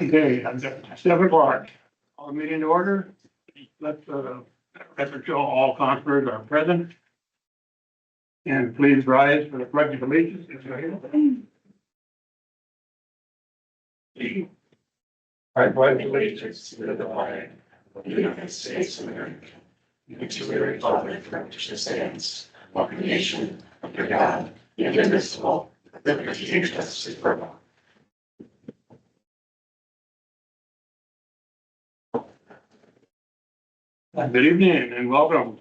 Okay, I've got 7 o'clock. All meeting to order. Let's, record show all councilors are present. And please rise for the pledge of allegiance. I pledge allegiance to the flag of the United States of America, and to the republic for which it stands, one nation, under God, indivisible, with liberty and justice for all. Good evening and welcome.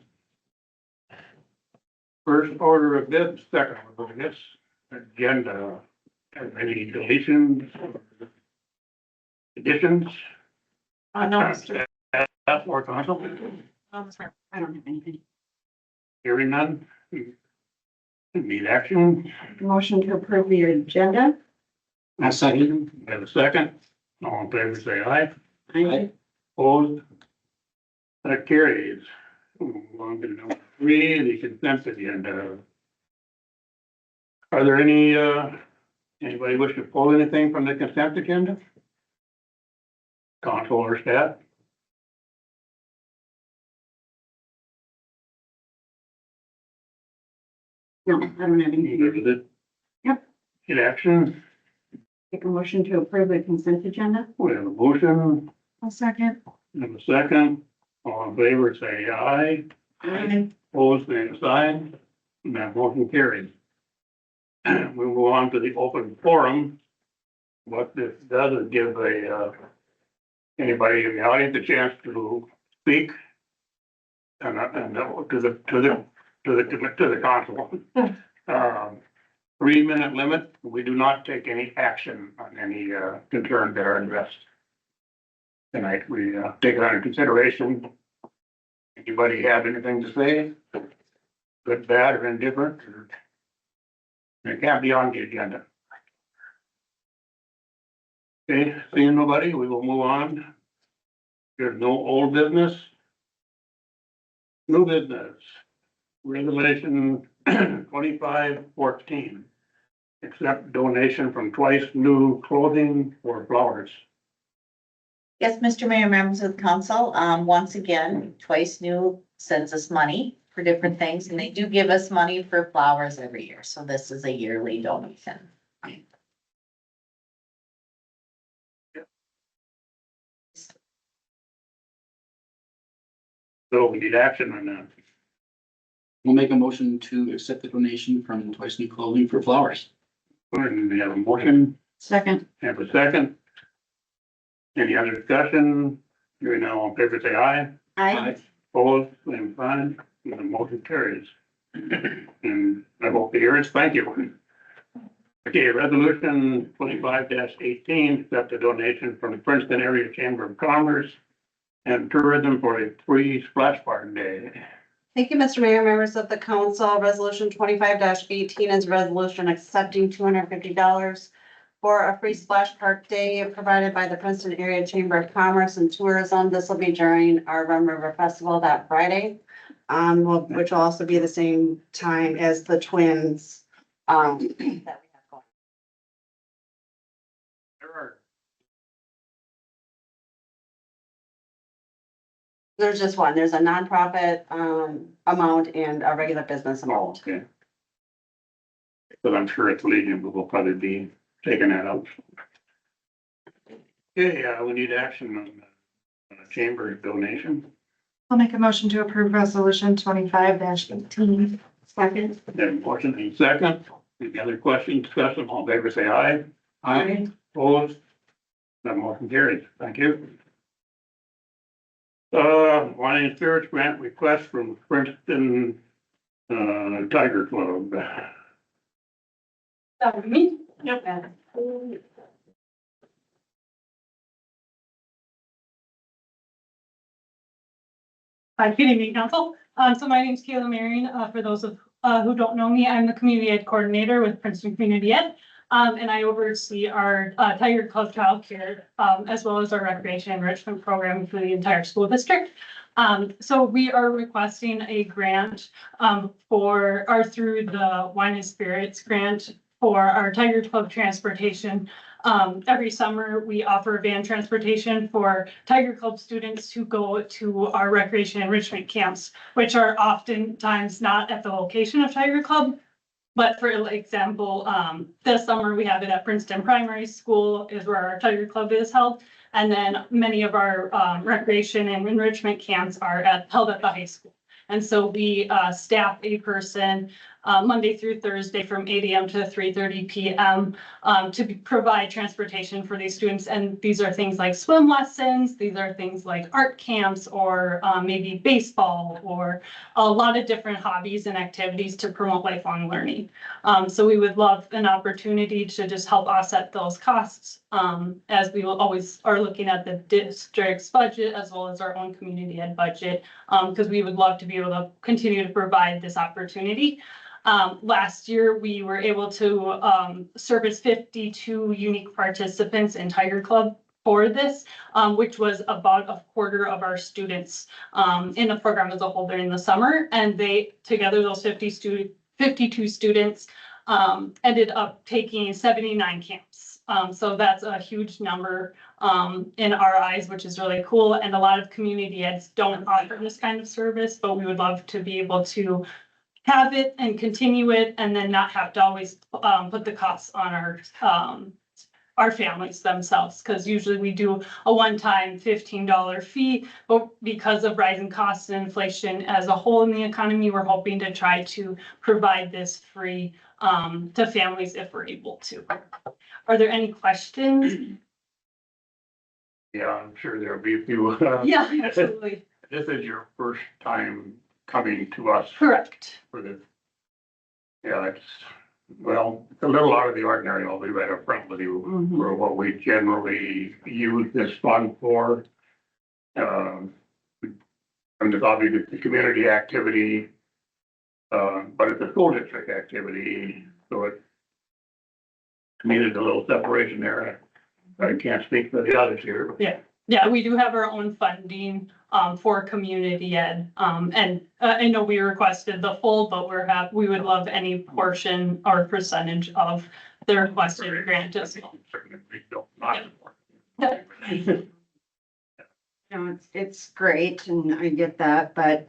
First order of business, second order of business, agenda. Have any deletions? Additions? No, Mr. Or council? I don't have anything. Hearing none? Need action? Motion to approve the agenda. A second. Have a second. All in favor, say aye. Aye. Opposed? That carries. On to number 3, the consent agenda. Are there any, anybody wish to pull anything from the consent agenda? Council or staff? No, I don't have anything. Good with it? Yep. Get action. Take a motion to approve the consent agenda. We have a motion, I'll second. and a second. All in favor, say aye. Aye. Opposed, same sign. And that motion carries. We move on to the open forum. What this does is give anybody in the audience a chance to speak. And to the council. 3-minute limit. We do not take any action on any concerns that are addressed tonight. We take it under consideration. Anybody have anything to say? Good, bad, or indifferent? It can't be on the agenda. Okay, seeing nobody, we will move on. There's no old business. New business. Resolution 2514. Accept donation from Twice New Clothing for flowers. Yes, Mr. Mayor, members of the council, once again, Twice New sends us money for different things, and they do give us money for flowers every year, so this is a yearly donation. So we need action on that. We'll make a motion to accept the donation from Twice New Clothing for flowers. And we have a motion, Second. have a second. Any other discussion? Hearing now on paper, say aye. Aye. Opposed, same sign, and the motion carries. And I hope to hear it. Thank you. Okay, resolution 25-18, accept a donation from the Princeton Area Chamber of Commerce and Tourism for a free splash park day. Thank you, Mr. Mayor, members of the council. Resolution 25-18 is a resolution accepting $250 for a free splash park day provided by the Princeton Area Chamber of Commerce and Tourism. This will be during our Rum River Festival that Friday, which will also be the same time as the Twins that we have going. There are There's just one. There's a nonprofit amount and a regular business amount. okay. But I'm sure it's Legion, but we'll probably be taking that out. Okay, we need action on the chamber donation. I'll make a motion to approve resolution 25-18. Second. Then motion and second. Any other questions, discussion, all in favor, say aye. Aye. Opposed? That motion carries. Thank you. Wine and Spirits grant request from Princeton, Tiger Club. That would be me. Yep. Hi, good evening, council. So my name's Kayla Marion. For those of who don't know me, I'm the community ed coordinator with Princeton Community Ed. And I oversee our Tiger Club childcare, as well as our recreation enrichment program for the entire school district. So we are requesting a grant through the Wine and Spirits grant for our Tiger Club transportation Every summer, we offer van transportation for Tiger Club students who go to our recreation enrichment camps, which are oftentimes not at the location of Tiger Club. But for example, this summer we have it at Princeton Primary School is where our Tiger Club is held. And then many of our recreation and enrichment camps are held at the high school. And so we staff a person Monday through Thursday from 8 a.m. to 3:30 p.m. To provide transportation for these students. And these are things like swim lessons. These are things like art camps or maybe baseball or a lot of different hobbies and activities to promote lifelong learning. So we would love an opportunity to just help offset those costs as we will always are looking at the district's budget as well as our own community ed budget because we would love to be able to continue to provide this opportunity. Last year, we were able to service 52 unique participants in Tiger Club for this, which was about a quarter of our students in the program as a whole during the summer. And they, together, those 52 students ended up taking 79 camps. So that's a huge number in our eyes, which is really cool. And a lot of community eds don't offer this kind of service, but we would love to be able to have it and continue it and then not have to always put the costs on our families themselves. Because usually we do a one-time $15 fee, but because of rising costs and inflation as a whole in the economy, we're hoping to try to provide this free to families if we're able to. Are there any questions? Yeah, I'm sure there'll be a few. Yeah, absolutely. This is your first time coming to us Correct. for this. Yeah, it's, well, it's a little out of the ordinary, I'll be right up front with you, for what we generally use this fund for. And it's obviously the community activity, but it's a school district activity, so it, to me, there's a little separation there. I can't speak for the others here. Yeah, we do have our own funding for community ed. And I know we requested the full, but we would love any portion or percentage of the requested grant as well. Certainly, we don't, not Yeah. No, it's great and I get that, but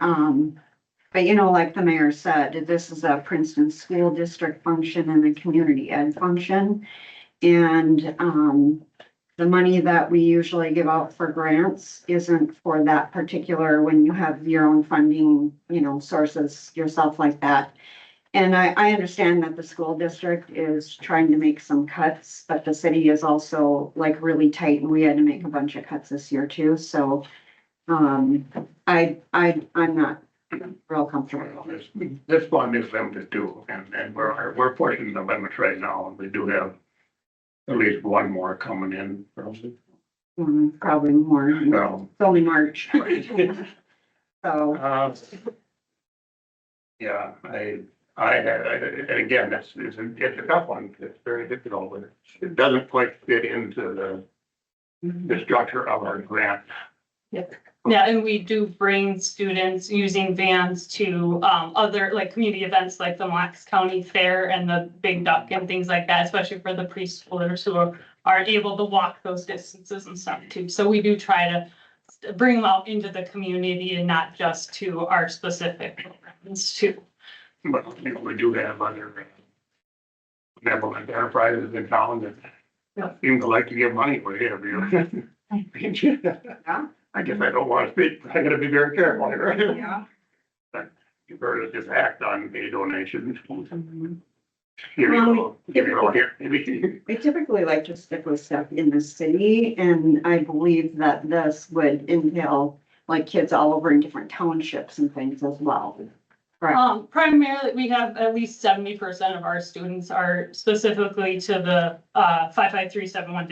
you know, like the mayor said, this is a Princeton School District function and a community ed function. And, the money that we usually give out for grants isn't for that particular, when you have your own funding, you know, sources yourself like that. And I understand that the school district is trying to make some cuts, but the city is also like really tight and we had to make a bunch of cuts this year too, so. I'm not real comfortable. This fund is limited too, and we're pushing the limits right now, and we do have at least one more coming in. Probably more, it's So, only March, so. Yeah, and again, it's a tough one, it's very difficult, but it doesn't quite fit into the structure of our grant. Yeah, and we do bring students using vans to other like community events like the Mille Lacs County Fair and the Big Duck and things like that, especially for the preschoolers who aren't able to walk those distances and stuff too. So we do try to bring them out into the community and not just to our specific programs too. But, you know, we do have other benevolent enterprises in town Yeah. that seem to like to give money away every year. Yeah. I guess I don't want to speak, I gotta be very careful here. Yeah. You've heard of this act on a donation. Here you go, here you go, here. We typically like to stick with stuff in the city, and I believe that this would entail like kids all over in different townships and things as well. Right. Primarily, we have at least 70% of our students are specifically to the 55371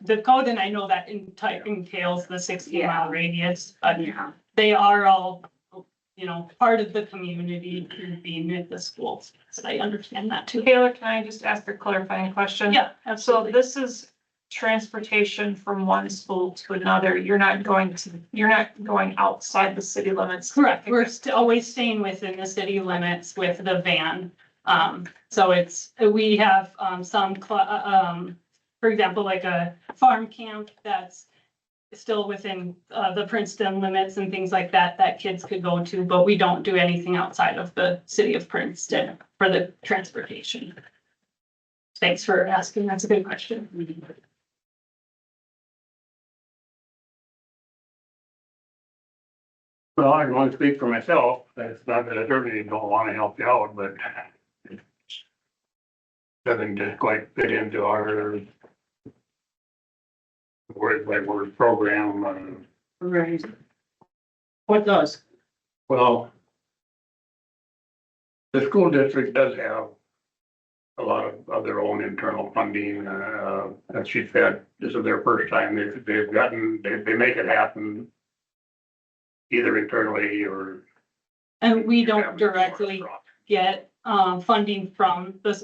zip code, and I know that entails the 60-mile radius, but Yeah. they are all, you know, part of the community through being at the schools. So I understand that too. Taylor, can I just ask a clarifying question? Yeah, So absolutely. this is transportation from one school to another. You're not going outside the city limits. Correct. We're always staying within the city limits with the van. So we have some for example, like a farm camp that's still within, the Princeton limits and things like that, that kids could go to, but we don't do anything outside of the city of Princeton for the transportation. Thanks for asking. That's a good question. Well, I can only speak for myself. It's not that I certainly don't want to help you out, but it doesn't just quite fit into our word by word program. Right. What does? Well, the school district does have a lot of their own internal funding, as she said, this is their first time, they make it happen either internally or. And we don't directly get, funding from this,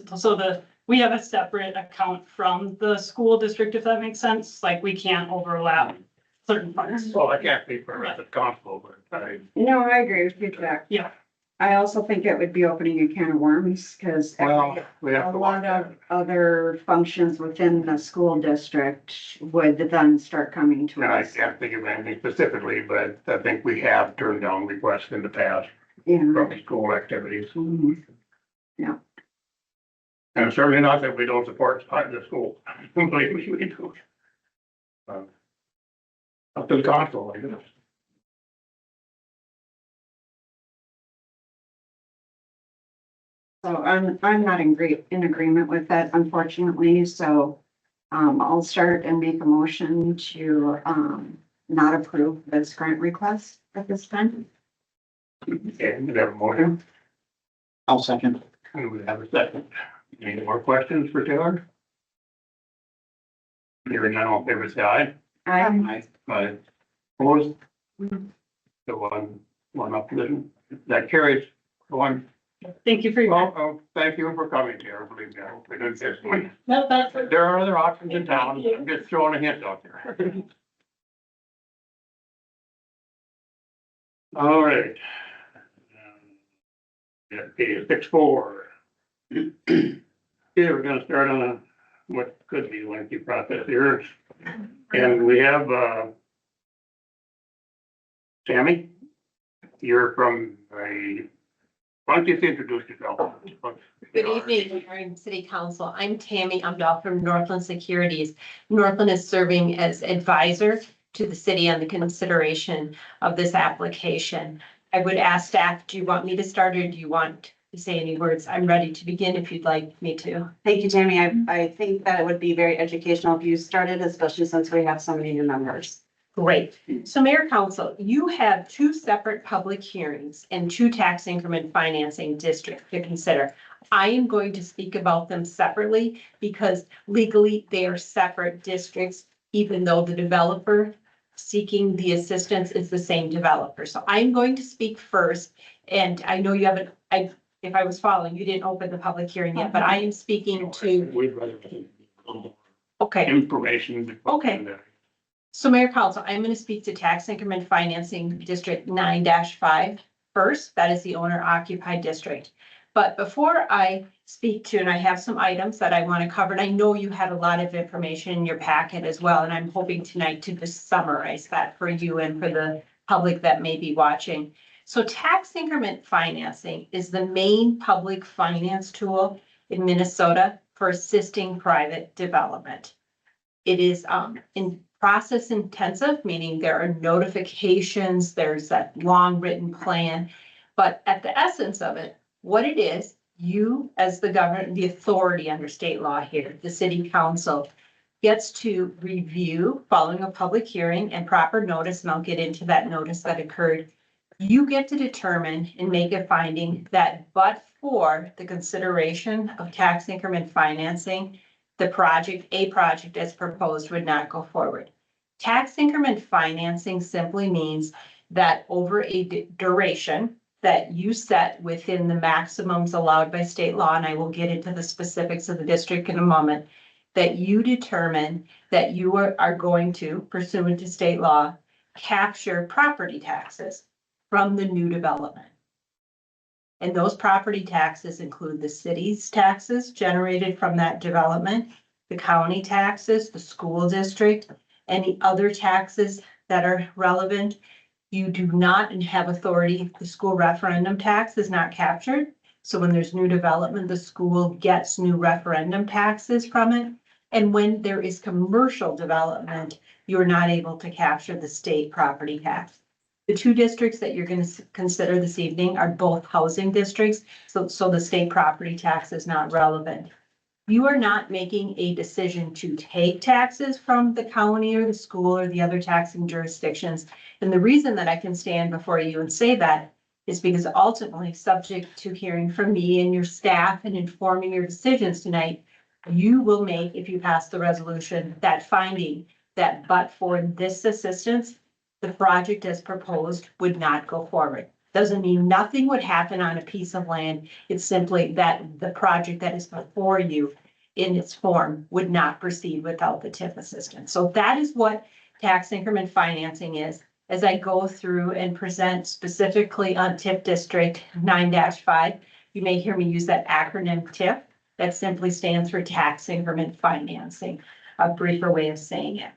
we have a separate account from the school district, if that makes sense, like we can't overlap certain funds. Well, I can't speak for the council, but No, I agree with you, Jack. Yeah. I also think it would be opening a can of worms, because we have a to watch lot of that. other functions within the school district would then start coming to And I us. can't think of anything specifically, but I think we have turned down requests in the past Yeah. from school activities. Mhm. And certainly not that we don't support the school. Believe me, we do. Up to the council, I guess. So I'm not in agreement with that, unfortunately, so, I'll start and make a motion to, not approve this grant request at this time. And we have a motion, I'll second. and we have a second. Any more questions for Taylor? Hearing none, all in favor, say aye. I, Aye. Opposed? The one opposition, that carries. One, Thank you for your, well, thank you for coming here, believe me, I hope we didn't get one. no, that's, There are other options in town, I'm just throwing a hint out there. All right. Yeah, okay, 6-4. Okay, we're gonna start on what could be a lengthy process here. And we have, Tammy, you're from why don't you introduce yourself? Good evening, Mayor and City Council. I'm Tammy Umdahl from Northland Securities. Northland is serving as advisor to the city on the consideration of this application. I would ask staff, do you want me to start or do you want to say any words? I'm ready to begin if you'd like me to. Thank you, Tammy. I think that it would be very educational if you started, especially since we have so many new members. Great. So Mayor Council, you have two separate public hearings and two tax increment financing districts to consider. I am going to speak about them separately because legally they are separate districts, even though the developer seeking the assistance is the same developer. So I'm going to speak first, and I know you haven't, if I was following, you didn't open the public hearing yet, but I am speaking to, We'd rather have a little more okay. information. Okay. So Mayor Council, I'm going to speak to tax increment financing district 9-5 first. That is the owner occupied district. But before I speak to, and I have some items that I want to cover, and I know you had a lot of information in your packet as well, and I'm hoping tonight to just summarize that for you and for the public that may be watching. So tax increment financing is the main public finance tool in Minnesota for assisting private development. It is in process intensive, meaning there are notifications, there's that long written plan. But at the essence of it, what it is, you as the government, the authority under state law here, the city council, gets to review following a public hearing and proper notice, and I'll get into that notice that occurred. You get to determine and make a finding that but for the consideration of tax increment financing, a project as proposed would not go forward. Tax increment financing simply means that over a duration that you set within the maximums allowed by state law, and I will get into the specifics of the district in a moment, that you determine that you are going to, pursuant to state law, capture property taxes from the new development. And those property taxes include the city's taxes generated from that development, the county taxes, the school district, any other taxes that are relevant. You do not have authority, the school referendum tax is not captured. So when there's new development, the school gets new referendum taxes from it. And when there is commercial development, you're not able to capture the state property tax. The two districts that you're going to consider this evening are both housing districts, so the state property tax is not relevant. You are not making a decision to take taxes from the county or the school or the other taxing jurisdictions. And the reason that I can stand before you and say that is because ultimately, subject to hearing from me and your staff and informing your decisions tonight, you will make, if you pass the resolution, that finding that but for this assistance, the project as proposed would not go forward. Doesn't mean nothing would happen on a piece of land. It's simply that the project that is before you in its form would not proceed without the TIF assistance. So that is what tax increment financing is. As I go through and present specifically on TIF District 9-5, you may hear me use that acronym TIF. That simply stands for tax increment financing, a briefer way of saying it.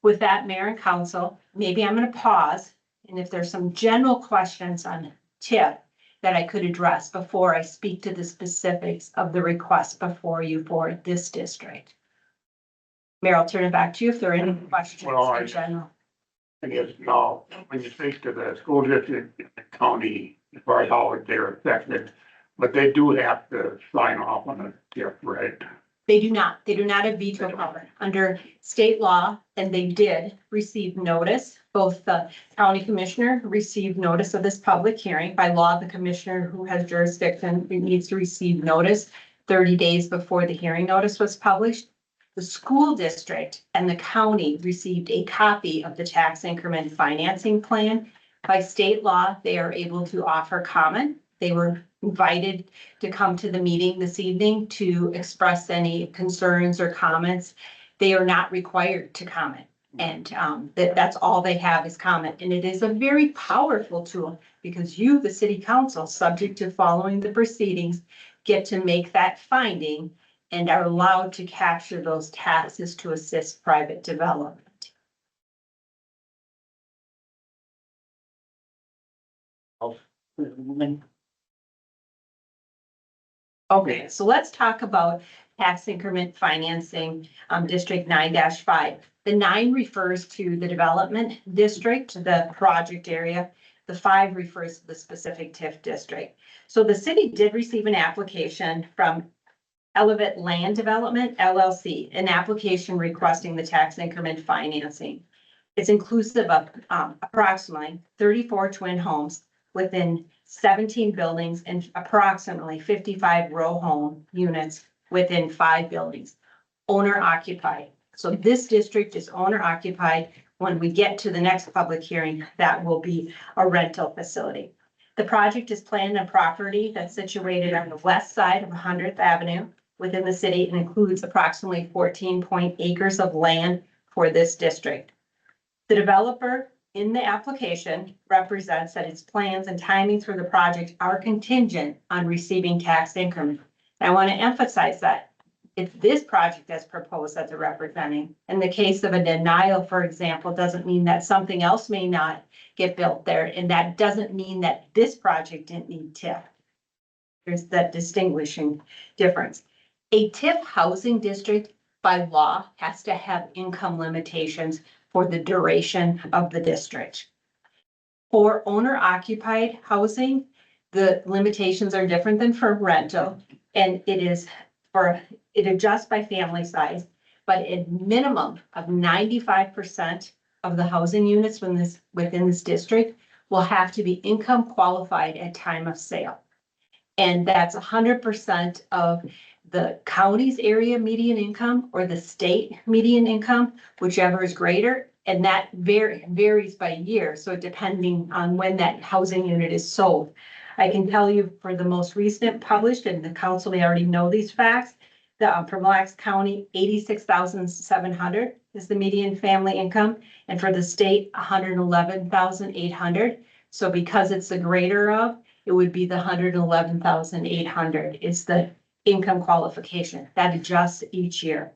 With that, Mayor and Council, maybe I'm going to pause, and if there's some general questions on TIF that I could address before I speak to the specifics of the request before you for this district. Mayor, I'll turn it back to you if there are any questions Well, in general. I guess now, when you speak to the school district, the county, as far as how they're affected, but they do have to sign off on a TIF, right? They do not have veto power under state law, and they did receive notice. Both the county commissioner received notice of this public hearing. By law, the commissioner who has jurisdiction needs to receive notice 30 days before the hearing notice was published. The school district and the county received a copy of the tax increment financing plan. By state law, they are able to offer comment. They were invited to come to the meeting this evening to express any concerns or comments. They are not required to comment. And that's all they have is comment. And it is a very powerful tool because you, the city council, subject to following the proceedings, get to make that finding and are allowed to capture those taxes to assist private development. Okay, so let's talk about tax increment financing, District 9-5. The 9 refers to the development district, the project area. The 5 refers to the specific TIF district. So the city did receive an application from Elevate Land Development LLC, an application requesting the tax increment financing. It's inclusive of approximately 34 twin homes within 17 buildings and approximately 55 row home units within 5 buildings, owner occupied. So this district is owner occupied. When we get to the next public hearing, that will be a rental facility. The project is planned on property that's situated on the west side of 100th Avenue within the city and includes approximately 14 acres of land for this district. The developer in the application represents that its plans and timings for the project are contingent on receiving tax increment. And I want to emphasize that it's this project that's proposed that they're representing. In the case of a denial, for example, doesn't mean that something else may not get built there. And that doesn't mean that this project didn't need TIF. There's that distinguishing difference. A TIF housing district by law has to have income limitations for the duration of the district. For owner occupied housing, the limitations are different than for rental, and it adjusts by family size, but a minimum of 95% of the housing units within this district will have to be income qualified at time of sale. And that's 100% of the county's area median income or the state median income, whichever is greater. And that varies by year. So depending on when that housing unit is sold. I can tell you for the most recent published, and the council may already know these facts, for Mille Lacs County, 86,700 is the median family income. And for the state, 111,800. So because it's the greater of, it would be the 111,800 is the income qualification that adjusts each year.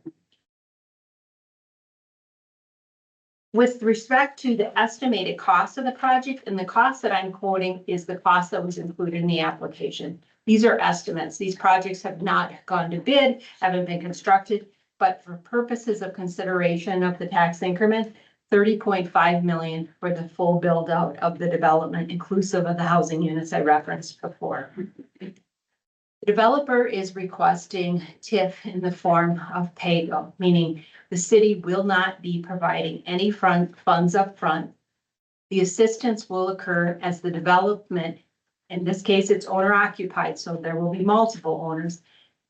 With respect to the estimated cost of the project, and the cost that I'm quoting is the cost that was included in the application. These are estimates. These projects have not gone to bid, haven't been constructed, but for purposes of consideration of the tax increment, 30.5 million for the full build out of the development, inclusive of the housing units I referenced before. The developer is requesting TIF in the form of pay-go, meaning the city will not be providing any funds up front. The assistance will occur as the development, in this case, it's owner occupied, so there will be multiple owners,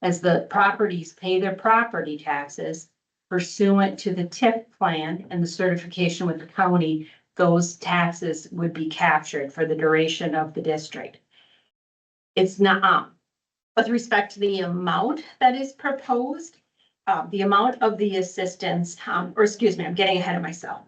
as the properties pay their property taxes pursuant to the TIF plan and the certification with the county, those taxes would be captured for the duration of the district. It's not, with respect to the amount that is proposed, the amount of the assistance, or excuse me, I'm getting ahead of myself.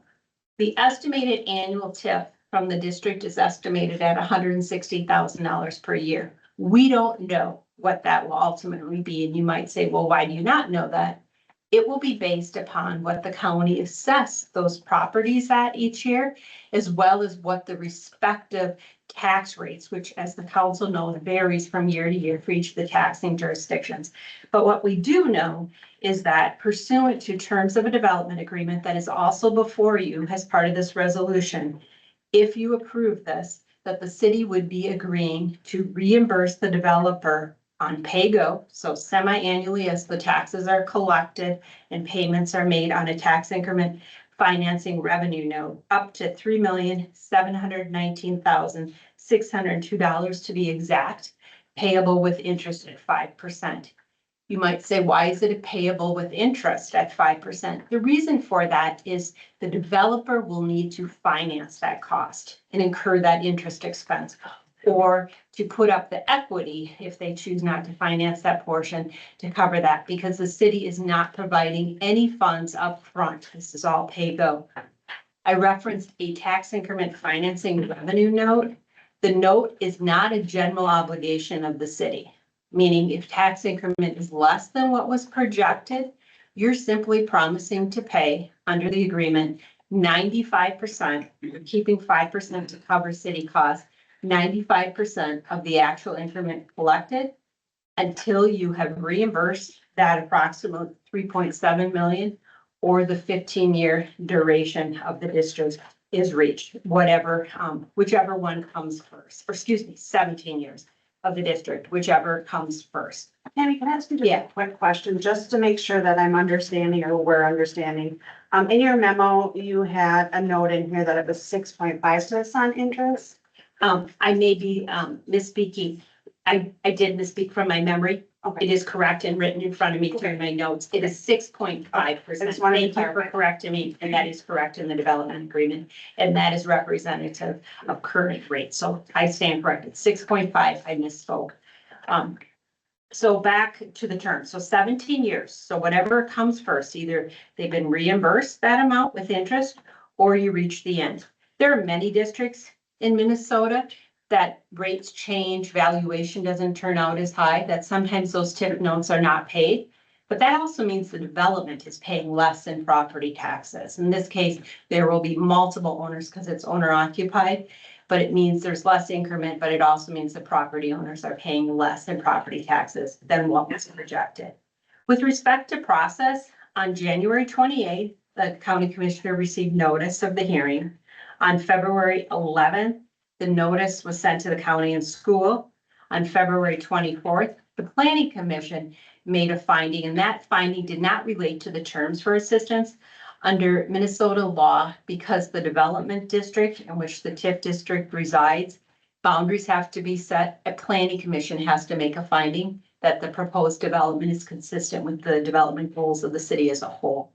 The estimated annual TIF from the district is estimated at $160,000 per year. We don't know what that will ultimately be. And you might say, well, why do you not know that? It will be based upon what the county assess those properties at each year, as well as what the respective tax rates, which as the council knows, varies from year to year for each of the taxing jurisdictions. But what we do know is that pursuant to terms of a development agreement that is also before you as part of this resolution, if you approve this, that the city would be agreeing to reimburse the developer on pay-go, so semi-annually as the taxes are collected and payments are made on a tax increment financing revenue note, up to $3,719,602 to be exact, payable with interest at 5%. You might say, why is it payable with interest at 5%? The reason for that is the developer will need to finance that cost and incur that interest expense, or to put up the equity if they choose not to finance that portion to cover that, because the city is not providing any funds up front. This is all pay-go. I referenced a tax increment financing revenue note. The note is not a general obligation of the city, meaning if tax increment is less than what was projected, you're simply promising to pay under the agreement 95%, you're keeping 5% to cover city costs, 95% of the actual increment collected until you have reimbursed that approximate 3.7 million or the 15-year duration of the district is reached, whatever, whichever one comes first, or excuse me, 17 years of the district, whichever comes first. Tammy, can I ask you just Yeah. a quick question, just to make sure that I'm understanding or we're understanding? In your memo, you had a note in here that it was 6.5% on interest. I may be misspeaking. I did misspeak from my memory. Okay. It is correct and written in front of me through my notes. It is 6.5%. I just wanted to Thank you for clarify. correcting me, and that is correct in the development agreement. And that is representative of current rates. So I stand corrected. 6.5, I misspoke. So back to the term. So 17 years. So whatever comes first, either they've been reimbursed that amount with interest or you reach the end. There are many districts in Minnesota that rates change, valuation doesn't turn out as high, that sometimes those TIF notes are not paid. But that also means the development is paying less in property taxes. In this case, there will be multiple owners because it's owner occupied, but it means there's less increment, but it also means the property owners are paying less in property taxes than what was projected. With respect to process, on January 28th, the county commissioner received notice of the hearing. On February 11th, the notice was sent to the county and school. On February 24th, the planning commission made a finding, and that finding did not relate to the terms for assistance under Minnesota law, because the development district in which the TIF district resides, boundaries have to be set. A planning commission has to make a finding that the proposed development is consistent with the development goals of the city as a whole.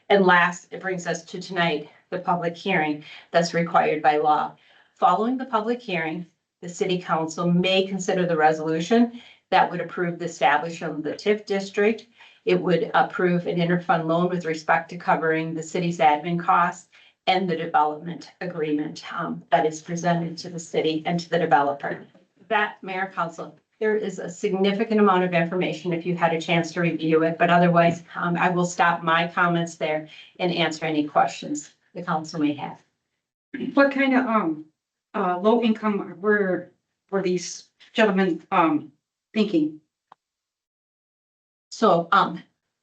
And last, it brings us to tonight, the public hearing that's required by law. Following the public hearing, the city council may consider the resolution that would approve the establishment of the TIF district. It would approve an interfund loan with respect to covering the city's admin costs and the development agreement that is presented to the city and to the developer. That, Mayor, Council, there is a significant amount of information if you had a chance to review it, but otherwise I will stop my comments there and answer any questions the council may have. What kind of, low income were these gentlemen, thinking? So,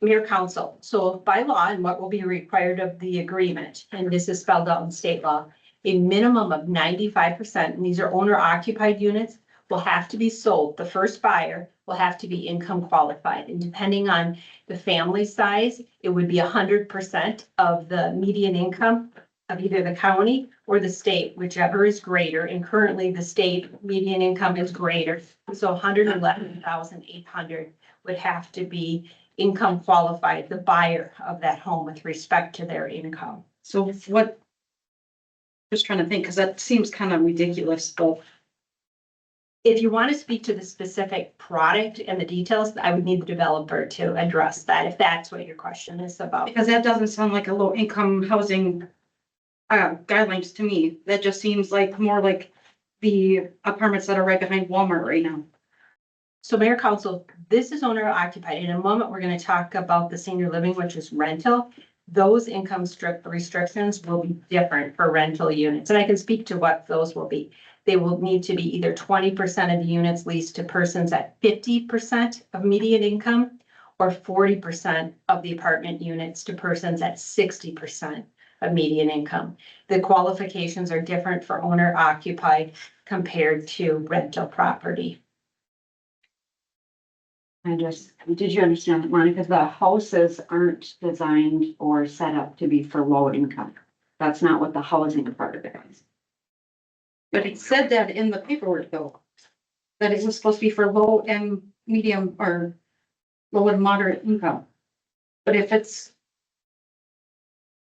Mayor Council, so by law and what will be required of the agreement, and this is spelled out in state law, a minimum of 95%, and these are owner occupied units, will have to be sold. The first buyer will have to be income qualified, and depending on the family size, it would be 100% of the median income of either the county or the state, whichever is greater, and currently the state median income is greater. So 111,800 would have to be income qualified, the buyer of that home with respect to their income. So what? Just trying to think, because that seems kind of ridiculous, but If you want to speak to the specific product and the details, I would need the developer to address that, if that's what your question is about. because that doesn't sound like a low income housing guidelines to me. That just seems like more like the apartments that are right behind Walmart right now. So Mayor Council, this is owner occupied. In a moment, we're going to talk about the senior living, which is rental. Those income restrictions will be different for rental units, and I can speak to what those will be. They will need to be either 20% of the units leased to persons at 50% of median income, or 40% of the apartment units to persons at 60% of median income. The qualifications are different for owner occupied compared to rental property. Did you understand that, Monica? The houses aren't designed or set up to be for low income. That's not what the housing part of it is. But it said that in the paperwork though, that it was supposed to be for low and medium or low and moderate income. But if it's,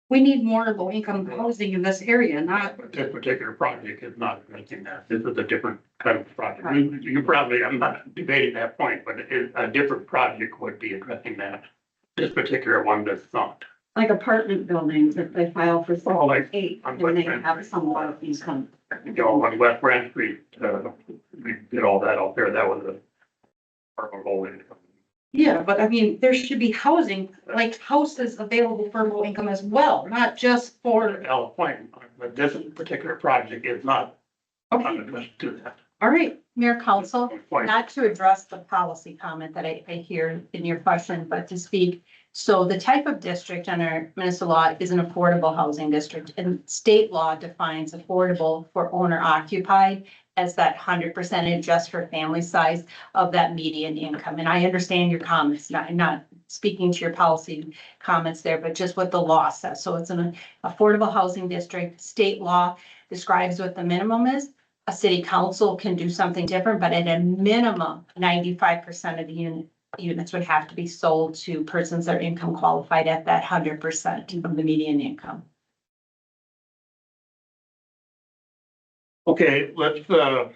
we need more low income housing in this area, not, But this particular project is not addressing that. This is a different kind of project. You probably, I'm not debating that point, but a different project would be addressing that. This particular one does not. Like apartment buildings, if they file for Oh, like eight, on and they West have Branch some low income. You know, on West Branch Street, we did all that out there. That was a part of low income. yeah, but I mean, there should be housing, like houses available for low income as well, not just for, Valid point, but this particular project is not addressed to that all right. Mayor Council, point. not to address the policy comment that I hear in your question, but to speak. So the type of district under Minnesota law is an affordable housing district, and state law defines affordable for owner occupied as that 100% just for family size of that median income. And I understand your comments, not speaking to your policy comments there, but just what the law says. So it's an affordable housing district. State law describes what the minimum is. A city council can do something different, but at a minimum, 95% of the units would have to be sold to persons that are income qualified at that 100% of the median income. Okay, let's go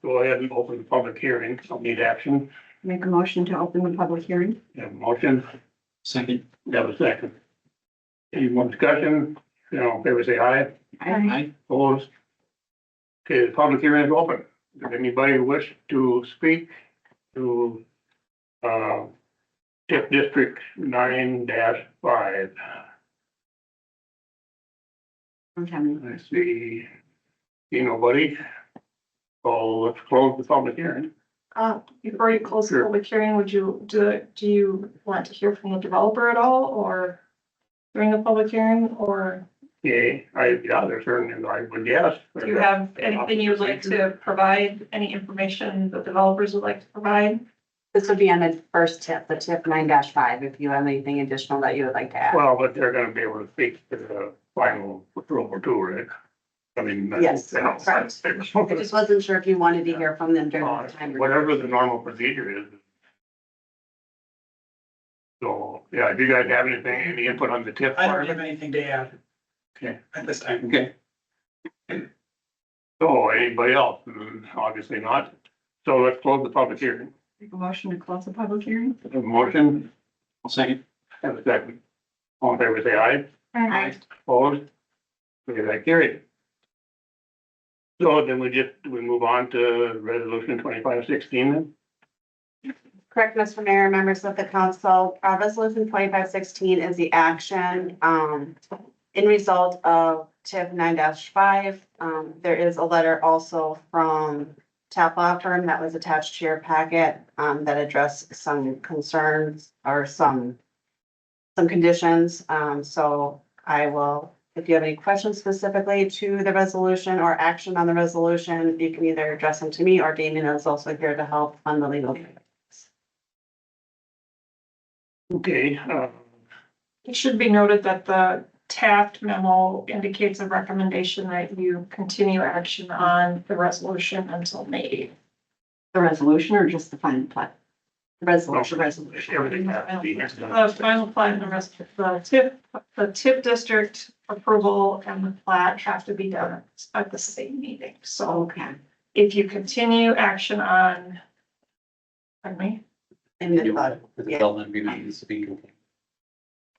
ahead and open the public hearing. Don't need action. Make a motion to open the public hearing. You have a motion, Second. you have a second. Any more discussion? You know, in favor say aye. Aye. Opposed? Okay, the public hearing is open. Does anybody wish to speak to TIF District 9-5? I see nobody. So let's close the public hearing. Before you close the public hearing, do you want to hear from the developer at all, or during the public hearing, or Yeah, there's certainly, I would guess. do you have anything you would like to provide, any information the developers would like to provide? This would be on the first tip, the tip 9-5, if you have anything additional that you would like to add. Well, but they're gonna be able to speak to the final approval too, right? I mean. Yes, you know, correct. I just wasn't sure if you wanted to hear from them during the time. Whatever the normal procedure is. So, yeah, do you guys have anything, any input on the tip? I don't part of have it? anything to add Okay, at this time. okay. So anybody else? Obviously not. So let's close the public hearing. Make a motion to close the public hearing. Have a motion, I'll second. have a second. All in favor, say aye. Aye. Opposed? Okay, that carried. So then we move on to resolution 2516 then? Correct, Mr. Mayor, members of the council, resolution 2516 is the action, in result of TIF 9-5, there is a letter also from TAP Law Firm that was attached to your packet, that addressed some concerns or some conditions. So I will, if you have any questions specifically to the resolution or action on the resolution, you can either address them to me, or Damien is also here to help on the legal. Okay, It should be noted that the Taft memo indicates a recommendation that you continue action on the resolution until May 8th. The resolution or just the final plat? The resolution. everything has to be. The final plat and the rest, the TIP district approval and the plat have to be done at the same meeting. So Okay. if you continue action on, pardon me, And then, The development agreement needs to be complete.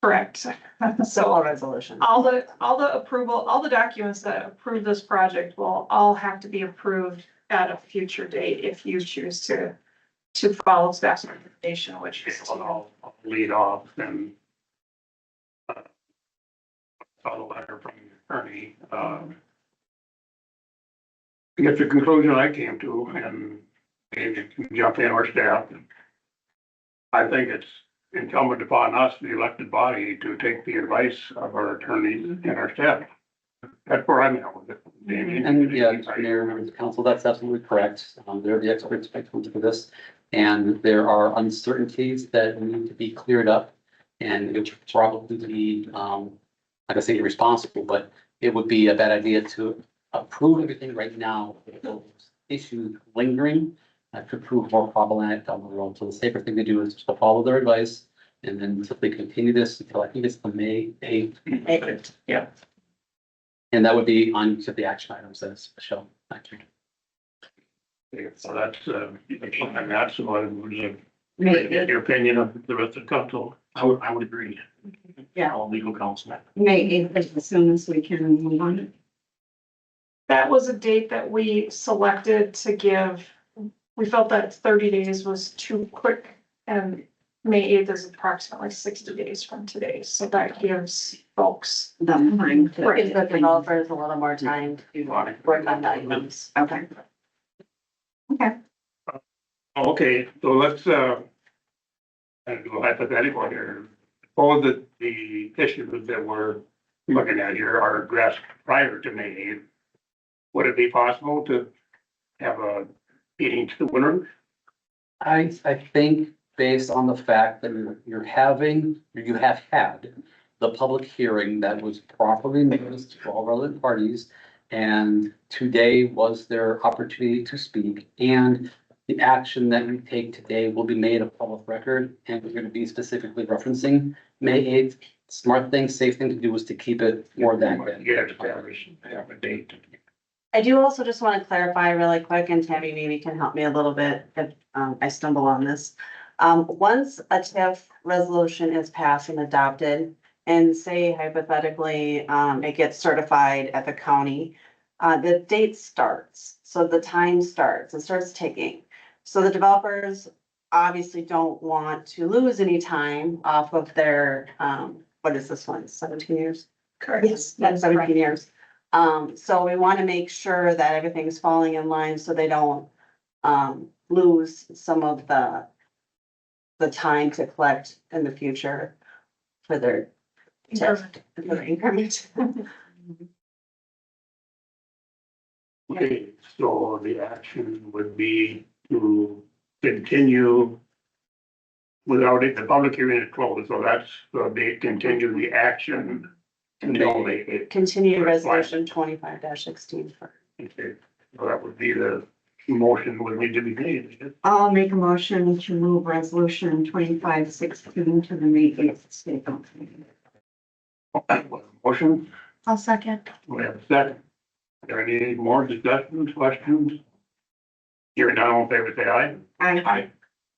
correct. Civil So resolution. all the approval, all the documents that approve this project will all have to be approved at a future date if you choose to follow staff's recommendation, which is I'll lead off and saw the letter from the attorney. I guess the conclusion I came to, and maybe you can jump in or staff. I think it's incumbent upon us, the elected body, to take the advice of our attorneys and our staff. That's where I'm at with it. And yeah, Mr. Mayor, members of council, that's absolutely correct. They're the experts for this. And there are uncertainties that need to be cleared up. And it would probably be, like I say, irresponsible, but it would be a bad idea to approve everything right now. If those issues lingering, could prove more problematic down the road. So the safer thing to do is just to follow their advice and then simply continue this until I think it's the May 8th. Yeah. And that would be on to the action items as Michelle. Thank you. So that's, and that's what it was, May get your opinion of the rest of the council. I would agree. Yeah. All legal counsel. May 8th is as soon as we can move on. That was a date that we selected to give. We felt that 30 days was too quick, and May 8th is approximately 60 days from today. So that gives folks, The time to. Gives the developers a little more time to work on the items. Okay. Okay, so let's, and do a hypothetical here. Suppose that the issues that we're looking at here are addressed prior to May 8th. Would it be possible to have a meeting to the winter? I think based on the fact that you have had the public hearing that was properly noticed to all relevant parties. And today was their opportunity to speak, and the action that we take today will be made a public record, and we're going to be specifically referencing May 8th. Smart thing, safe thing to do is to keep it more than that. Yeah, establish, have a date. I do also just want to clarify really quick, and Tammy maybe can help me a little bit if I stumble on this. Once a TIF resolution is passed and adopted, and say hypothetically, it gets certified at the county, the date starts, so the time starts, it starts ticking. So the developers obviously don't want to lose any time off of their, what is this one, 17 years? correct? Yes, that's 17 years. So we want to make sure that everything's falling in line so they don't lose some of the time to collect in the future for their TIF, for their increment. Okay, so the action would be to continue without it, the public hearing is closed, so that's the date, continue the action until May 8th. Continue resolution 25-16 for. Okay, so that would be the motion would need to be made. I'll make a motion to move resolution 25-16 to the May 8th state council meeting. Motion, I'll second. we have a second. Are there any more discussions, questions? Hearing none, all in favor, say aye. Aye.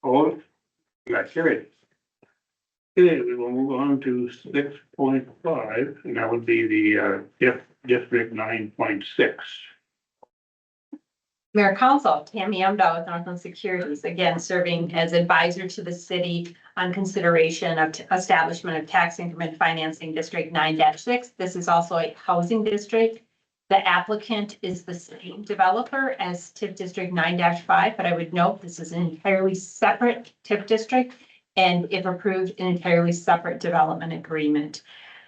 Opposed? That's carried. Okay, we will move on to 6.5, and that would be the District 9.6. Mayor Council, Tammy Amdo with Northland Securities, again, serving as advisor to the city on consideration of establishment of tax increment financing district 9-6. This is also a housing district. The applicant is the same developer as TIF district 9-5, but I would note this is an entirely separate TIF district, and if approved, an entirely separate development agreement.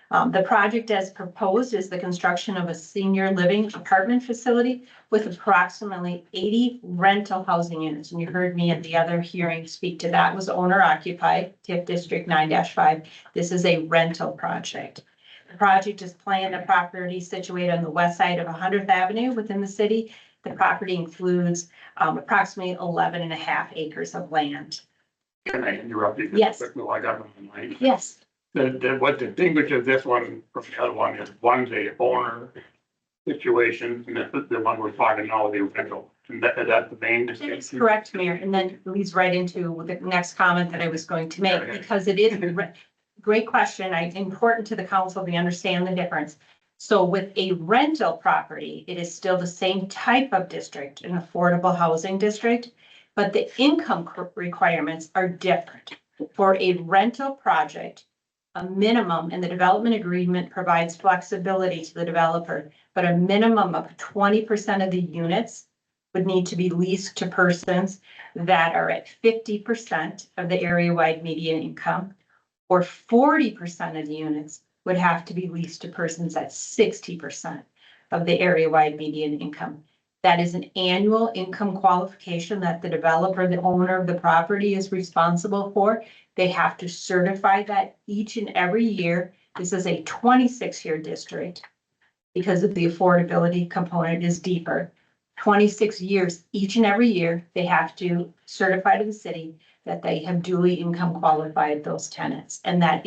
The project as proposed is the construction of a senior living apartment facility with approximately 80 rental housing units. And you heard me at the other hearing speak to that, was owner occupied, TIF district 9-5. This is a rental project. The project is planned, the property situated on the west side of 100th Avenue within the city. The property includes approximately 11 and a half acres of land. Can I interrupt you? Yes. Well, I got my mind. Yes. What distinguishes this one from the other one is one's a owner situation, and the one we're talking now, the rental. And that's the main That is distinction. correct, Mayor, and then leads right into the next comment that I was going to make, because it is a great question. Important to the council to understand the difference. So with a rental property, it is still the same type of district, an affordable housing district, but the income requirements are different. For a rental project, a minimum, and the development agreement provides flexibility to the developer, but a minimum of 20% of the units would need to be leased to persons that are at 50% of the area-wide median income, or 40% of the units would have to be leased to persons at 60% of the area-wide median income. That is an annual income qualification that the developer, the owner of the property, is responsible for. They have to certify that each and every year. This is a 26-year district because of the affordability component is deeper. 26 years, each and every year, they have to certify to the city that they have duly income qualified those tenants. And that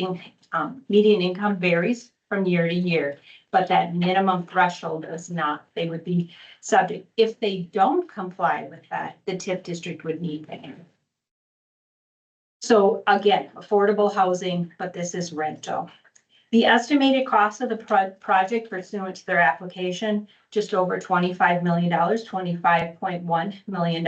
median income varies from year to year, but that minimum threshold is not. They would be subject. If they don't comply with that, the TIF district would need payment. So again, affordable housing, but this is rental. The estimated cost of the project pursuant to their application, just over $25 million, $25.1 million.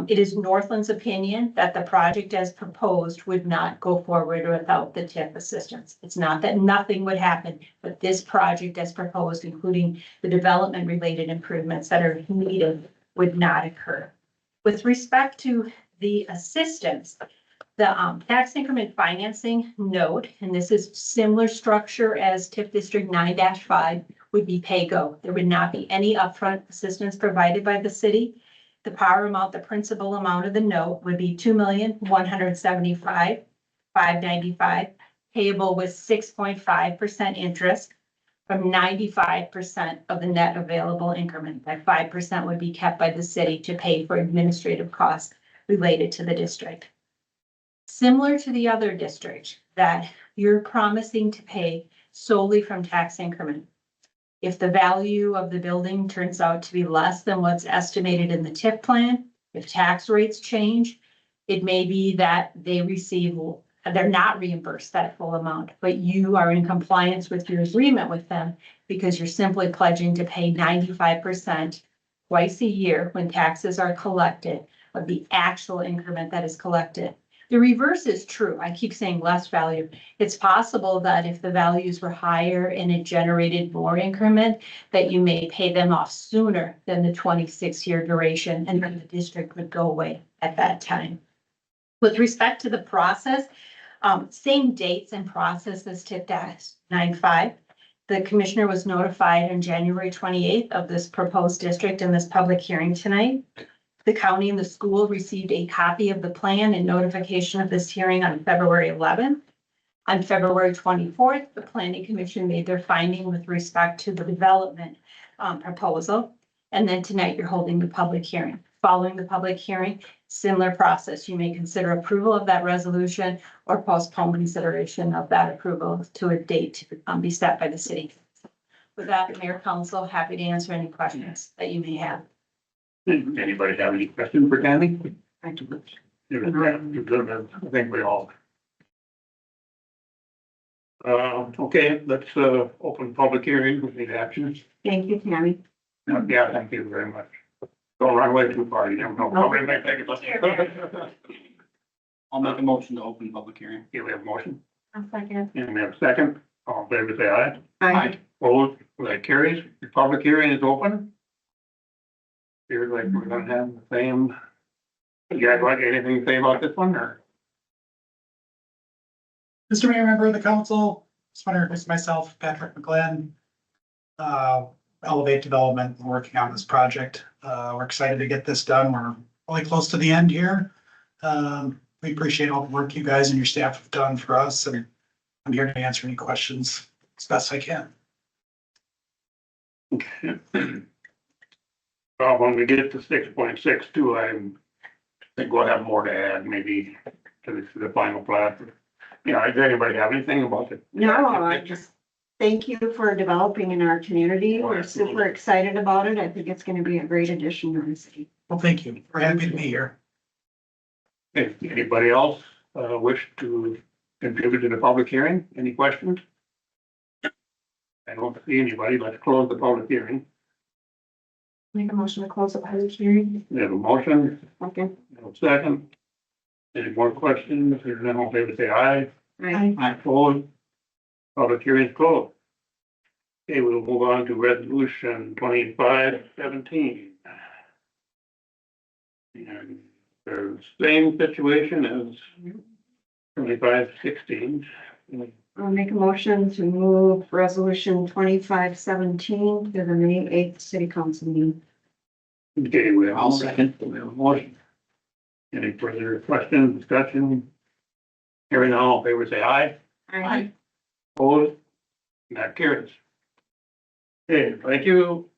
It is Northland's opinion that the project as proposed would not go forward without the TIF assistance. It's not that nothing would happen, but this project as proposed, including the development related improvements that are needed, would not occur. With respect to the assistance, the tax increment financing note, and this is similar structure as TIF district 9-5, would be pay-go. There would not be any upfront assistance provided by the city. The par amount, the principal amount of the note would be $2,175,595, payable with 6.5% interest from 95% of the net available increment. That 5% would be kept by the city to pay for administrative costs related to the district. Similar to the other district that you're promising to pay solely from tax increment. If the value of the building turns out to be less than what's estimated in the TIF plan, if tax rates change, it may be that they're not reimbursed that full amount, but you are in compliance with your agreement with them because you're simply pledging to pay 95% twice a year when taxes are collected of the actual increment that is collected. The reverse is true. I keep saying less value. It's possible that if the values were higher and it generated more increment, that you may pay them off sooner than the 26-year duration, and then the district would go away at that time. With respect to the process, same dates and process as TIF 9-5. The commissioner was notified on January 28th of this proposed district in this public hearing tonight. The county and the school received a copy of the plan and notification of this hearing on February 11th. On February 24th, the planning commission made their finding with respect to the development proposal. And then tonight you're holding the public hearing. Following the public hearing, similar process. You may consider approval of that resolution or postpone consideration of that approval to a date to be set by the city. With that, Mayor, Council, happy to answer any questions that you may have. Anybody have any questions for Tammy? Thank you. I think we all. Okay, let's open public hearing with the actions. Thank you, Tammy. Yeah, thank you very much. Don't run away too far, you never know. Somebody may take it. I'll make a motion to open public hearing. Here we have a motion, A second. and we have a second. All in favor, say aye. I, Opposed, that carries. The public hearing is open. Feels like we're gonna have the same. You guys like anything to say about this one, or? Mr. Mayor, member of the council, just want to introduce myself, Patrick McGlynn. Elevate Development, working on this project. We're excited to get this done. We're really close to the end here. We appreciate all the work you guys and your staff have done for us, and I'm here to answer any questions as best I can. Well, when we get to 6.62, I think we'll have more to add, maybe to the final plat. Yeah, does anybody have anything about it? no, I just thank you for developing in our community. We're super excited about it. I think it's gonna be a great addition to the city. Well, thank you. We're happy to be here. If anybody else wish to contribute to the public hearing, any questions? I don't see anybody. Let's close the public hearing. Make a motion to close the public hearing. We have a motion, Okay. a second. Any more questions? If there's none, all in favor, say aye. I, Aye, opposed. Public hearing is closed. Okay, we'll move on to resolution 2517. And the same situation as 2516. I'll make a motion to move resolution 2517 to the May 8th city council meeting. Okay, we have. I'll second. We have a motion. Any further questions, discussion? Hearing none, all in favor, say aye. I, Opposed? And that carries. Okay, thank you.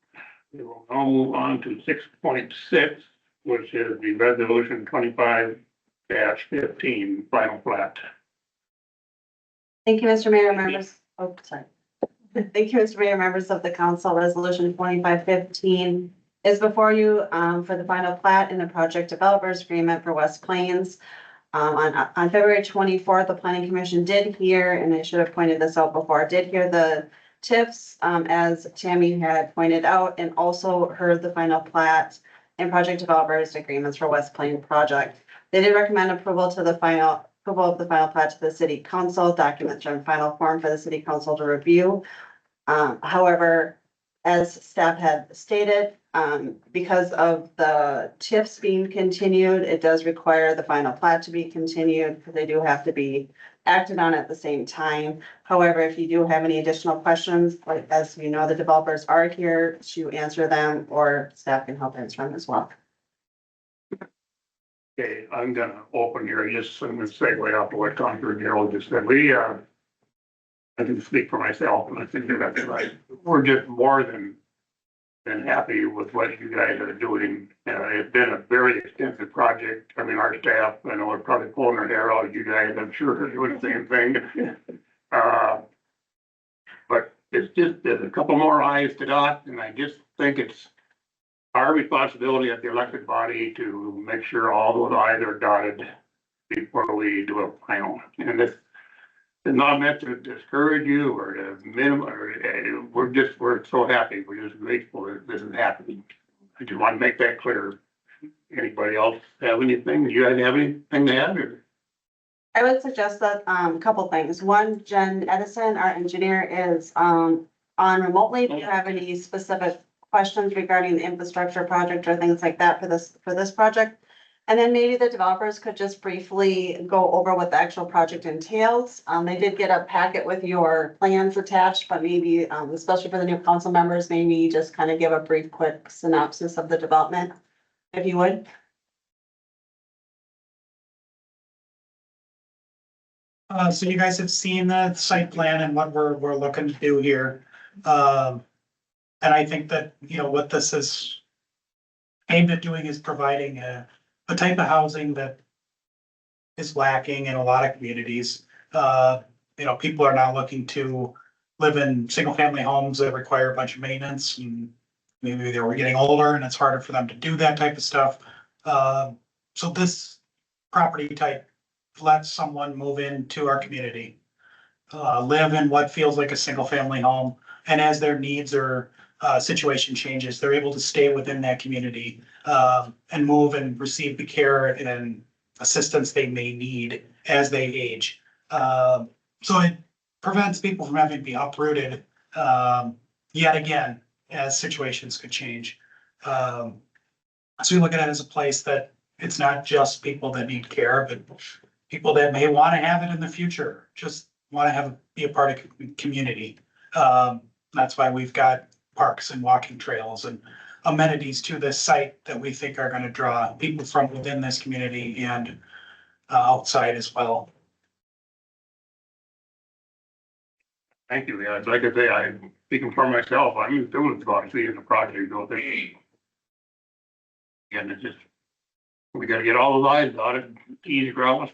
We will now move on to 6.6, which is the resolution 25-15 final plat. Thank you, Mr. Mayor, members. Oh, sorry. Thank you, Mr. Mayor, members of the council. Resolution 2515 is before you for the final plat in the project developers agreement for West Plains. On February 24th, the planning commission did hear, and I should have pointed this out before, did hear the TIFs, as Tammy had pointed out, and also heard the final plat and project developers agreements for West Plains project. They did recommend approval of the final plat to the city council. Documents are in final form for the city council to review. However, as staff had stated, because of the TIFs being continued, it does require the final plat to be continued because they do have to be acted on at the same time. However, if you do have any additional questions, like as you know, the developers are here to answer them, or staff can help answer them as well. Okay, I'm gonna open here, just I'm gonna segue off of what Concord Harold just said. I can speak for myself, and I think that's right. We're just more than happy with what you guys are doing. It's been a very extensive project. I mean, our staff, I know we're probably pulling our hair out. You guys, I'm sure, are doing the same thing. But it's just, there's a couple more I's to dot, and I just think it's our responsibility as the elected body to make sure all those I's are dotted before we do a final. And this is not meant to discourage you or to we're so happy. We're just grateful that this is happening. I just want to make that clear. Anybody else have anything? Do you guys have anything to add? Or? I would suggest that, a couple things. One, Jen Edison, our engineer, is, on remotely. Do you have any specific questions regarding the infrastructure project or things like that for this project? And then maybe the developers could just briefly go over what the actual project entails. They did get a packet with your plans attached, but maybe, especially for the new council members, maybe just kind of give a brief, quick synopsis of the development, if you would. So you guys have seen the site plan and what we're looking to do here. And I think that, you know, what this is aimed at doing is providing a type of housing that is lacking in a lot of communities. You know, people are now looking to live in single family homes that require a bunch of maintenance, and maybe they were getting older and it's harder for them to do that type of stuff. So this property type lets someone move into our community, live in what feels like a single family home. And as their needs are situation changes, they're able to stay within that community, and move and receive the care and assistance they may need as they age. So it prevents people from having to be uprooted, yet again, as situations could change. So we look at it as a place that it's not just people that need care, but people that may want to have it in the future, just want to have, be a part of the community. That's why we've got parks and walking trails and amenities to this site that we think are going to draw people from within this community and outside as well. Thank you. Yeah, like I say, I'm speaking for myself. I'm enthused about seeing the project go there. And it's just, we gotta get all the I's dotted, T's crossed.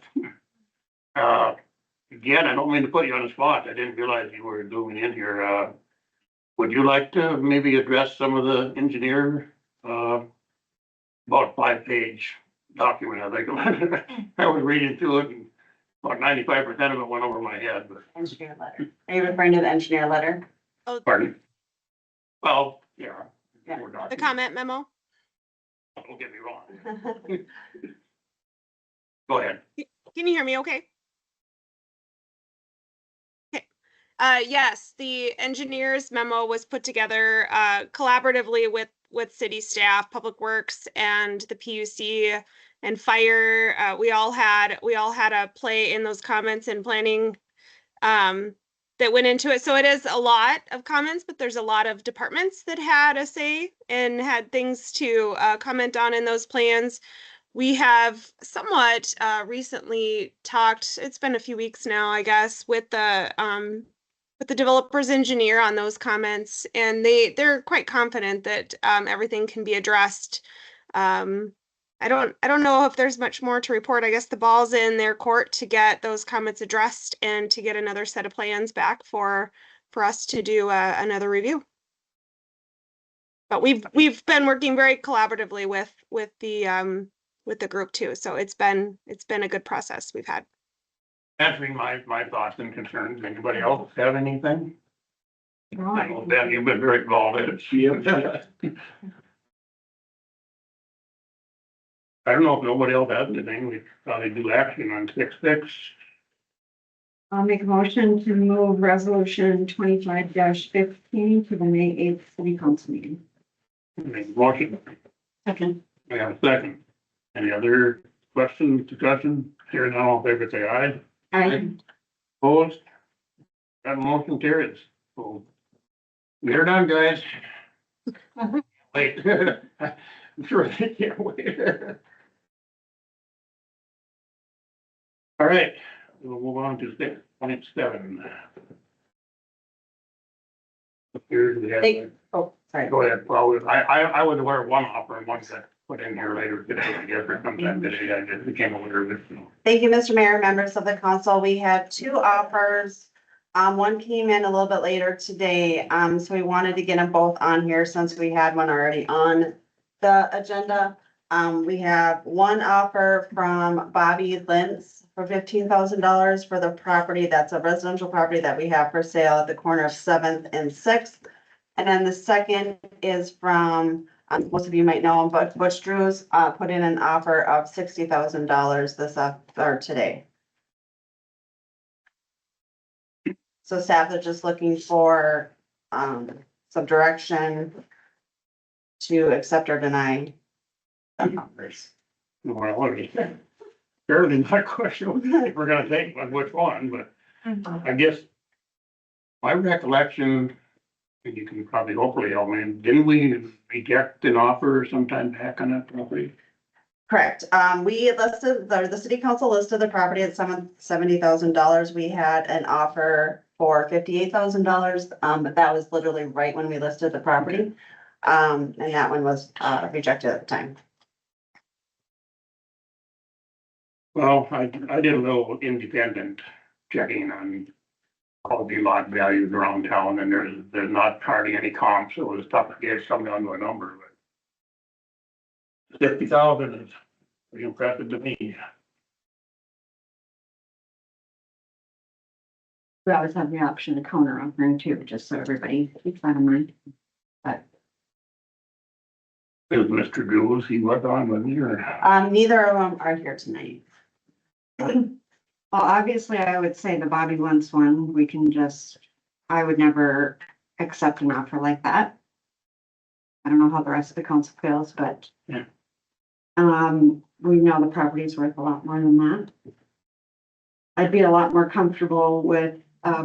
Again, I don't mean to put you on the spot. I didn't realize you were doing in here. Would you like to maybe address some of the engineer, about a 5-page document, I think. I was reading through it and about 95% of it went over my head, but, Engineer letter. Are you referring to the engineer letter? pardon. Well, yeah. Yeah. more The document. comment memo. Don't get me wrong. Go ahead. Can you hear me okay? Okay. Yes, the engineer's memo was put together collaboratively with city staff, Public Works, and the PUC and fire. We all had a play in those comments and planning that went into it. So it is a lot of comments, but there's a lot of departments that had a say and had things to comment on in those plans. We have somewhat recently talked, it's been a few weeks now, I guess, with the developer's engineer on those comments, and they're quite confident that everything can be addressed. I don't know if there's much more to report. I guess the ball's in their court to get those comments addressed and to get another set of plans back for us to do another review. But we've been working very collaboratively with the group too. So it's been a good process we've had. Answering my thoughts and concerns. Anybody else have anything? I know, Ben, you've been very involved in it. I don't know if nobody else has anything. We probably do action on 6-6. I'll make a motion to move resolution 25-15 to the May 8th city council meeting. Make a motion. Second. We have a second. Any other questions, discussion? Hearing none, all in favor, say aye. Aye. Opposed? That motion carries. So we're done, guys. Wait. I'm sure they can't wait. All right, we'll move on to 6.7. Here's we have, Oh, sorry. go ahead, well, I was aware of one offer and one got put in here later today, I guess, or sometime today, I just became aware of it. Thank you, Mr. Mayor, members of the council. We had 2 offers. One came in a little bit later today, so we wanted to get them both on here since we had one already on the agenda. We have one offer from Bobby Lintz for $15,000 for the property. That's a residential property that we have for sale at the corner of 7th and 6th. And then the second is from, most of you might know him, but Butch Drews put in an offer of $60,000 today. So staff are just looking for some direction to accept or deny offers. Well, fairly not question if we're gonna take one, which one, but I guess my recollection, and you can probably hopefully help me, didn't we reject an offer sometime back on that property? Correct. We listed, the city council listed the property at $70,000. We had an offer for $58,000, but that was literally right when we listed the property. And that one was rejected at the time. Well, I did a little independent checking on all the lot values around town, and there's not hardly any comps, so it was tough to get something onto a number, but 50,000 is pretty impressive to me. We always have the option of counter offering too, just so everybody keeps that in mind. But Is Mr. Jules, he was on with me or? Neither of them are here tonight. Well, obviously, I would say the Bobby Wentz one, we can just, I would never accept an offer like that. I don't know how the rest of the council feels, but. Yeah. We know the property is worth a lot more than that. I'd be a lot more comfortable with,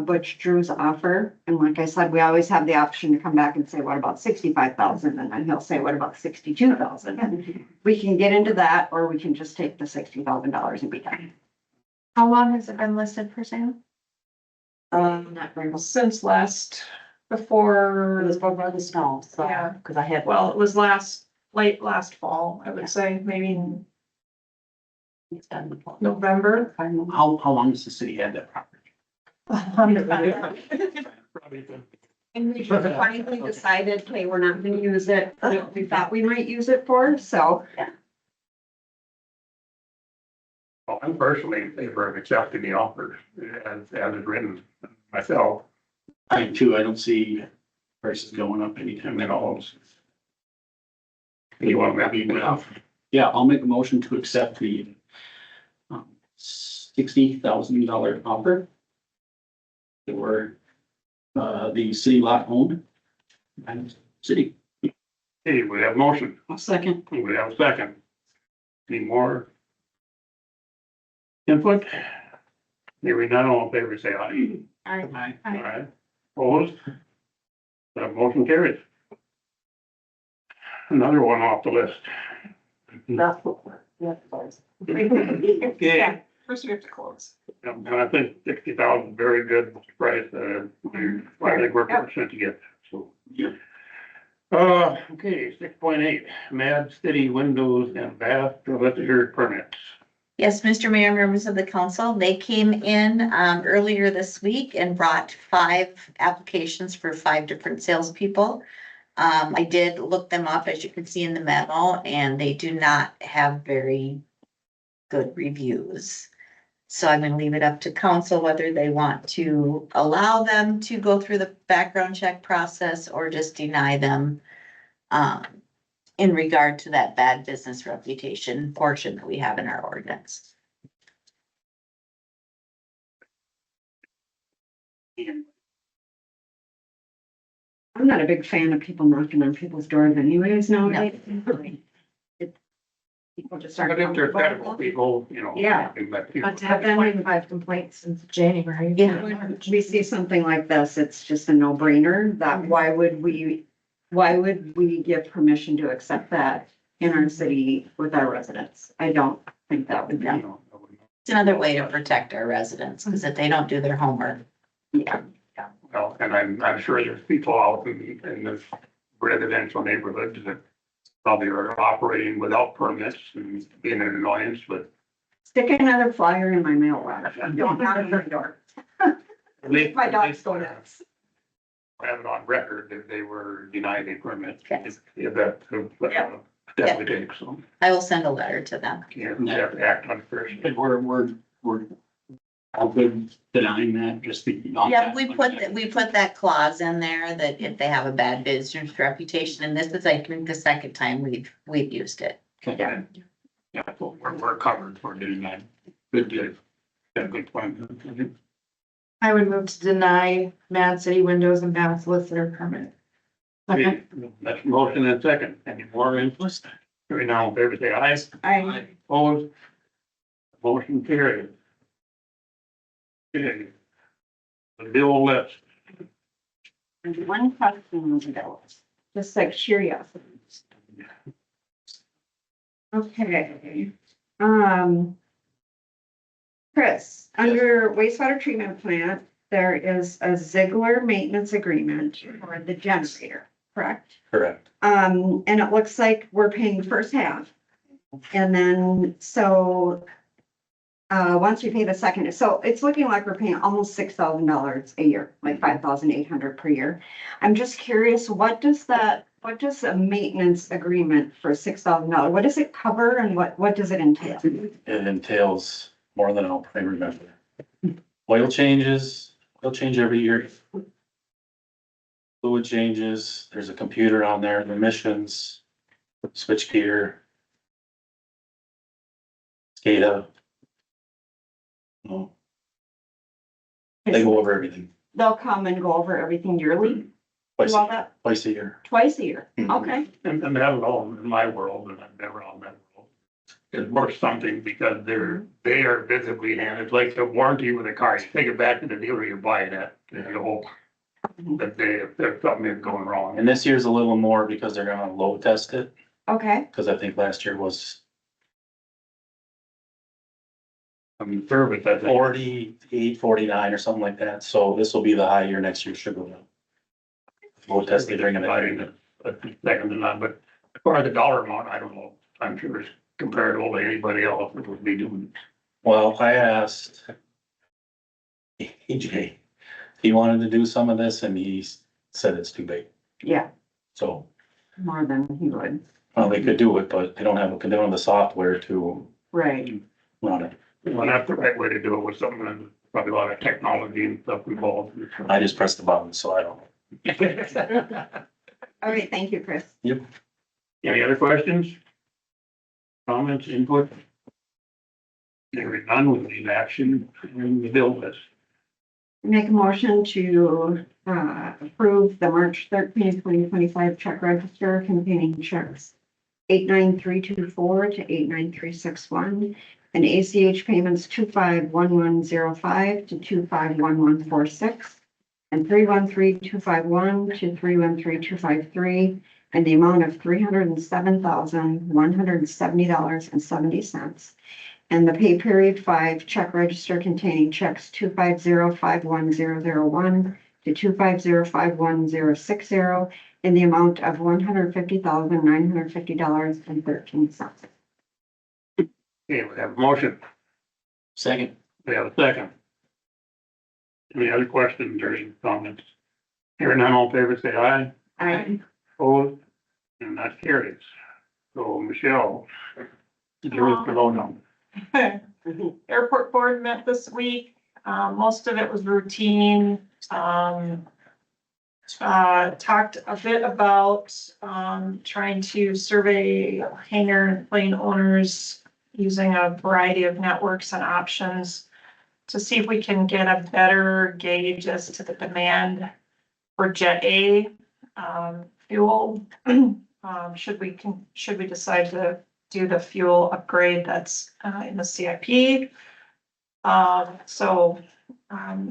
Butch Drew's offer, and like I said, we always have the option to come back and say, what about 65,000? And then he'll say, what about 62,000? We can get into that, or we can just take the $60,000 and be done. How long has it been listed for sale? Not very much. Since last, It before, was before the snow, so, Yeah. because I had. well, it was late last fall, I would say, maybe in It's done before. November. How long has the city had that property? Probably the- And we just finally decided, hey, we're not gonna use it, what we thought we might use it for, so. Well, I'm personally in favor of accepting the offer as it's written myself. I do too. I don't see prices going up anytime And at then all. all. You want me to, Yeah, I'll make a motion to accept the $60,000 offer for the city lot owned and city. hey, we have motion, Second. we have a second. Any more input? Hearing none, all in favor, say aye. Aye. All right, opposed? That motion carries. Another one off the list. Okay, First we have to close. and I think 60,000, very good price, I think we're fortunate to get, so. Okay, 6.8, Mad City Windows and Bath Solicitor Permits. Yes, Mr. Mayor, members of the council, they came in earlier this week and brought 5 applications for 5 different salespeople. I did look them up, as you can see in the memo, and they do not have very good reviews. So I'm gonna leave it up to council whether they want to allow them to go through the background check process or just deny them in regard to that bad business reputation portion that we have in our ordinance. I'm not a big fan of people knocking on people's doors anyways nowadays. People just aren't. But if they're comfortable credible with it. people, you know. Yeah. they let people- But to have 25 complaints since January. Yeah. When we see something like this, it's just a no-brainer that why would we give permission to accept that in our city with our residents? I don't think that would be. you know, It's another way to protect our residents, because if they don't do their homework. Yeah. Well, and I'm sure there's people out in this residential neighborhoods that probably are operating without permits and being an annoyance, but Stick another flyer in my mailbox. Don't knock on their door. at least. My dogs go nuts. Have it on record that they were denied a permit. Yes. If that, that would take, so, I will send a letter to them. yeah, we have to act on it first. And we're all good denying that, just the. Yeah, we put that clause in there that if they have a bad business reputation, and this is, I think, the second time we've used it. Okay. Yeah, so we're covered for doing that. Good deal. Yeah, good point. I would move to deny Mad City Windows and Bath Solicitor permit. Okay, that's motion and second. Any more input? Hearing now, in favor, say aye. I, Opposed? Motion carried. Okay. The bill list. one question on the bill, just like curiosity. Okay, Chris, under wastewater treatment plant, there is a Ziegler maintenance agreement for the generator, correct? Correct. And it looks like we're paying the first half. And then, so, once we pay the second, so it's looking like we're paying almost $6,000 a year, like 5,800 per year. I'm just curious, what does a maintenance agreement for $6,000, what does it cover and what does it entail? It entails more than I'll probably remember. Oil change every year. Fluid changes, there's a computer on there, emissions, switch gear. SCADA. Oh, they go over everything They'll come and go over everything yearly, twice, do all that twice a year. twice a year. Mhm. Okay, And that's all in my world, and I've never on that world. It's worth something because they are visibly, and it's like the warranty with a car, you take it back to the dealer, you buy it at, you know, that if there's something is going wrong. And this year's a little more because they're gonna load test it, okay, because I think last year was Service, I think. 48, 49 or something like that. So this will be the high year, next year should go down. Load test, they bring it in. Second to none, but as far as the dollar amount, I don't know. I'm sure it's comparable to anybody else that would be doing. Well, I asked AJ, if he wanted to do some of this and he said it's too big. yeah, So, more than he would, well, they could do it, but they don't have the software to right. run it. Well, that's the right way to do it with something that's probably a lot of technology and stuff involved. I just pressed the button, so I don't. All right, thank you, Chris. Any other questions? Comments, input? There is none, we need action in the bill list. Make a motion to approve the March 13th, 2025 check register containing checks 89324 to 89361 and ACH payments 251105 to 251146 and 313251 to 313253 and the amount of $307,170.70. And the pay period 5 check register containing checks 250-51001 to 250-51060 in the amount of $150,950.13. Okay, we have a motion, Second. we have a second. Any other questions or comments? Hearing none, all in favor, say aye. Opposed, and that carries. So Michelle, you're the lowdown. Airport board met this week. Most of it was routine. Talked a bit about, trying to survey hangar and plane owners using a variety of networks and options to see if we can get a better gauge as to the demand for Jet A, fuel. Should we decide to do the fuel upgrade that's in the CIP.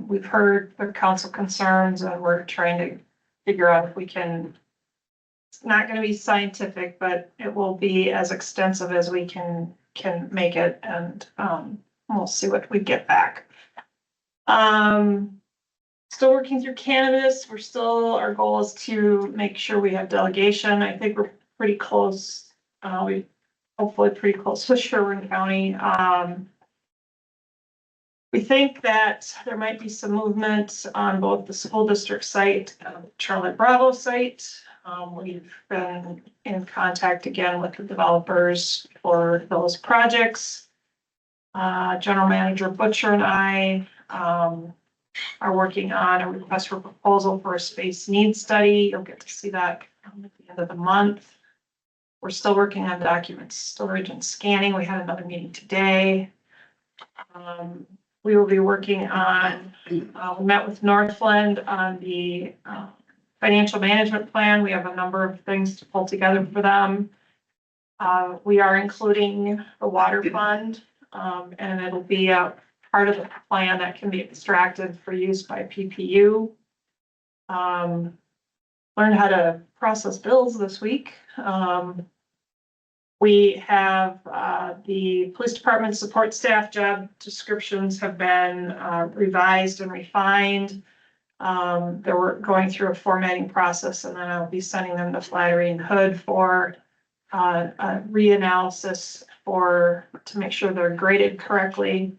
We've heard the council concerns and we're trying to figure out if we can, it's not gonna be scientific, but it will be as extensive as we can make it, and we'll see what we get back. Still working through cannabis. Our goal is to make sure we have delegation. I think we're pretty close. Hopefully pretty close to Sherburne County. We think that there might be some movement on both the school district site and the Charlotte Bravo site. We've been in contact again with the developers for those projects. General Manager Butcher and I are working on a request for proposal for a space needs study. You'll get to see that at the end of the month. We're still working on document storage and scanning. We had another meeting today. We will be working on, we met with Northland on the financial management plan. We have a number of things to pull together for them. We are including the water fund, and it'll be a part of the plan that can be extracted for use by PPU. Learned how to process bills this week. We have the police department support staff job descriptions have been revised and refined. They're going through a formatting process, and then I'll be sending them to Flattery and Hood for a reanalysis to make sure they're graded correctly.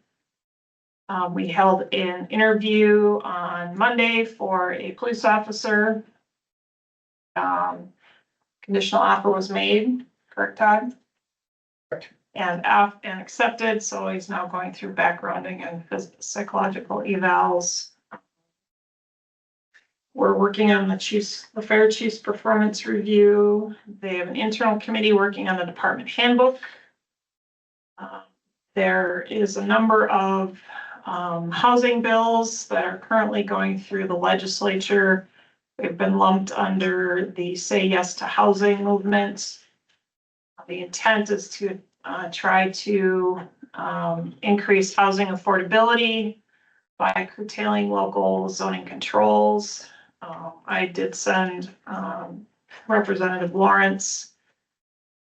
We held an interview on Monday for a police officer. Conditional offer was made, correct, Todd? Correct. And accepted, so he's now going through backgrounding and psychological evals. We're working on the fire chief's performance review. They have an internal committee working on the department handbook. There is a number of housing bills that are currently going through the legislature. They've been lumped under the Say Yes to Housing movement. The intent is to try to increase housing affordability by curtailing local zoning controls. I did send Representative Lawrence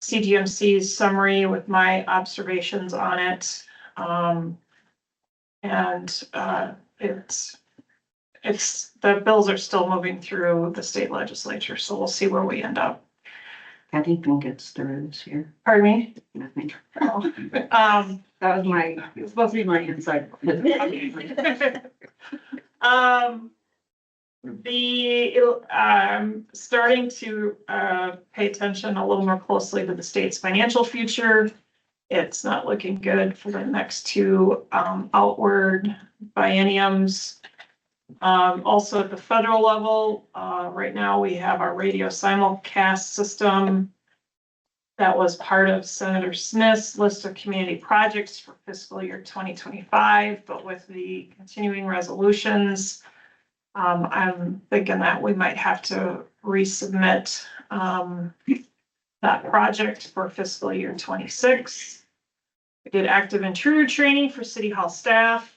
CGMC's summary with my observations on it. The bills are still moving through the state legislature, so we'll see where we end up. I think it gets through this year. Pardon me? Nothing. Um, That was it's supposed to be my inside. Starting to pay attention a little more closely to the state's financial future. It's not looking good for the next two outward bienniums. Also at the federal level, right now we have our radio simulcast system that was part of Senator Smith's list of community projects for fiscal year 2025, but with the continuing resolutions, I'm thinking that we might have to resubmit that project for fiscal year 26. We did active intruder training for City Hall staff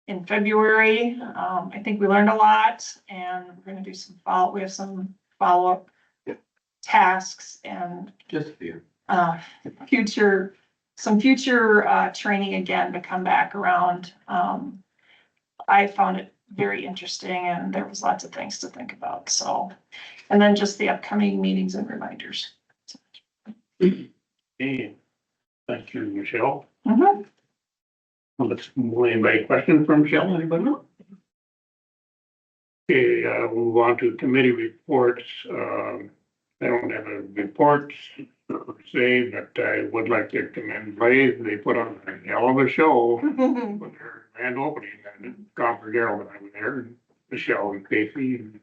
in February. I think we learned a lot, and we're going to do some we have some follow-up tasks and Just here. future training again to come back around. I found it very interesting, and there was lots of things to think about. So, and then just the upcoming meetings and reminders. Okay. Thank you, Michelle. Mhm. Let's anybody questions from Michelle, anybody? Okay, we'll move on to committee reports. I don't have a report per se, but I would like to commend Blaze. They put on a hell of a show with their grand opening, and Concord Herald, and I was there, and Michelle and Casey. And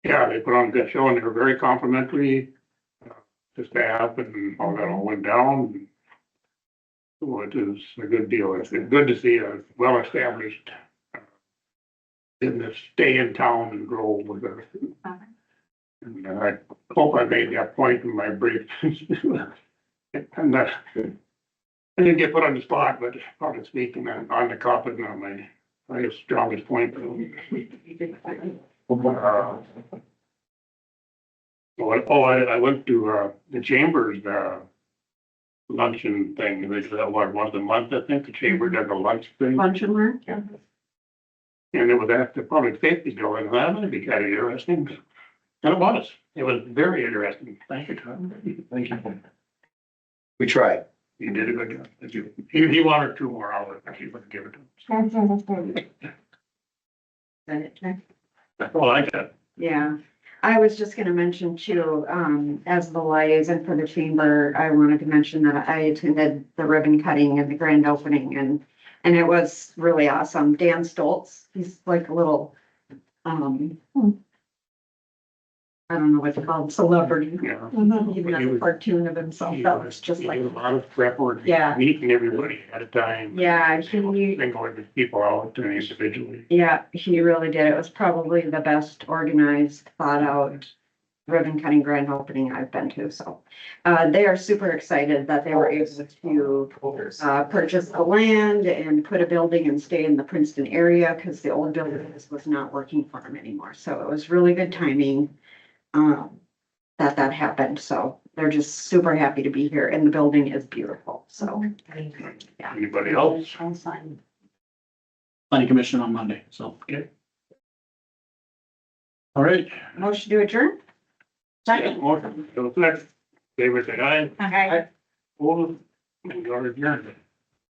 yeah, they put on a good show, and they were very complimentary to staff, and all that all went down. So it is a good deal. It's good to see a well-established business stay in town and grow with us. And I hope I made that point in my brief. I'm not, I didn't get put on the spot, but probably speaking on the carpet, not my strongest point. I went to the Chambers luncheon thing. They do that once a month, I think. The Chamber does a lunch thing. Lunch and learn? Yeah. And it was at the public safety building, and that would be kind of interesting. And it was very interesting. Thank you, Tom. Thank you. We tried. You did a good job. Thank you. He wanted 2 more hours. I should give it to him. That's all I got. Yeah, I was just gonna mention too, as the liaison for the chamber, I wanted to mention that I attended the ribbon cutting and the grand opening, and it was really awesome. Dan Stoltz, he's like a little, I don't know what to call him, celebrity. Yeah. Even as a cartoon of himself, that was just He like, did a lot of prep work. Yeah. Meeting everybody at a time. yeah, Then going with people out and individually. yeah, he really did. It was probably the best organized, thought out ribbon cutting grand opening I've been to. So they are super excited that they were able to purchase the land and put a building and stay in the Princeton area because the old building was not working for them anymore. So it was really good timing that happened. So they're just super happy to be here, and the building is beautiful. So yeah. Anybody else? Planning commission on Monday, so. Okay. All right. Motion to adjourn? Motion. Favor say aye. Okay. Opposed? We are adjourned.